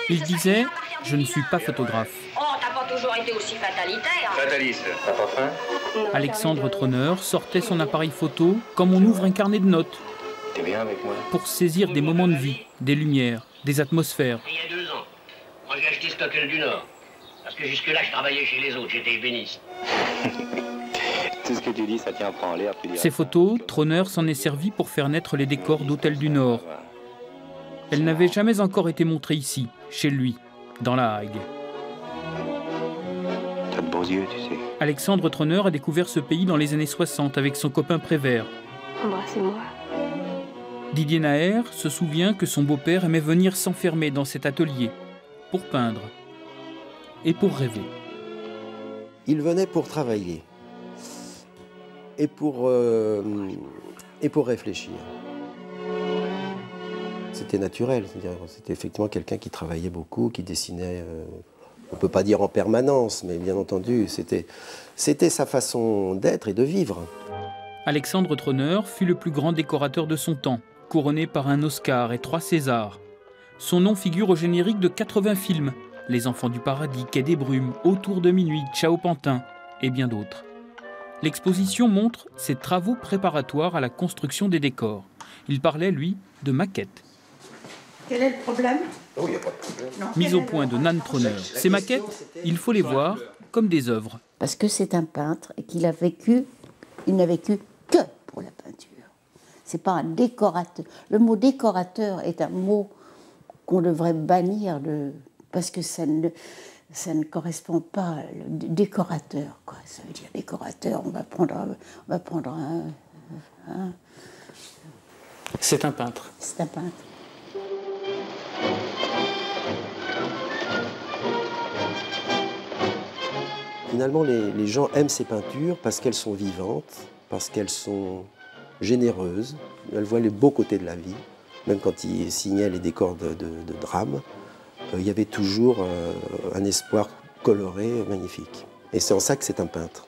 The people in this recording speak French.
Il disait « Je ne suis pas photographe ». Oh, t'as pas toujours été aussi fatalitaire. Fataliste, t'as pas faim? Alexandre Troneur sortait son appareil photo comme on ouvre un carnet de notes T'es bien avec moi? pour saisir des moments de vie, des lumières, des atmosphères. Il y a 2 ans, moi j'ai acheté Stockel du Nord. Parce que jusque-là, je travaillais chez les autres, j'étais ébéniste. Tout ce que tu dis, ça tient pas en l'air. Ces photos, Troneur s'en est servi pour faire naître les décors d'Hôtel du Nord. Elles n'avaient jamais encore été montrées ici, chez lui, dans la Hague. T'as de beaux yeux, tu sais. Alexandre Troneur a découvert ce pays dans les années 60 avec son copain Prévert. Embrassez-moi. Didier Naher se souvient que son beau-père aimait venir s'enfermer dans cet atelier pour peindre et pour rêver. Il venait pour travailler et pour réfléchir. C'était naturel, c'était effectivement quelqu'un qui travaillait beaucoup, qui dessinait, on ne peut pas dire en permanence, mais bien entendu, c'était sa façon d'être et de vivre. Alexandre Troneur fut le plus grand décorateur de son temps, couronné par un Oscar et 3 Césars. Son nom figure au générique de 80 films, Les Enfants du Paradis, Quai des Brumes, Autour de minuit, Ciao Pantin et bien d'autres. L'exposition montre ses travaux préparatoires à la construction des décors. Il parlait, lui, de maquettes. Quel est le problème? Oh, il n'y a pas de problème. Mise au point de Nan Troneur. Ces maquettes, il faut les voir comme des œuvres. Parce que c'est un peintre et qu'il a vécu, il n'a vécu que pour la peinture. C'est pas un décorateur. Le mot décorateur est un mot qu'on devrait bannir parce que ça ne correspond pas au décorateur, quoi. Ça veut dire décorateur, on va prendre un... C'est un peintre. C'est un peintre. Finalement, les gens aiment ces peintures parce qu'elles sont vivantes, parce qu'elles sont généreuses, elles voient les beaux côtés de la vie. Même quand il signait les décors de drame, il y avait toujours un espoir coloré magnifique. Et c'est en ça que c'est un peintre.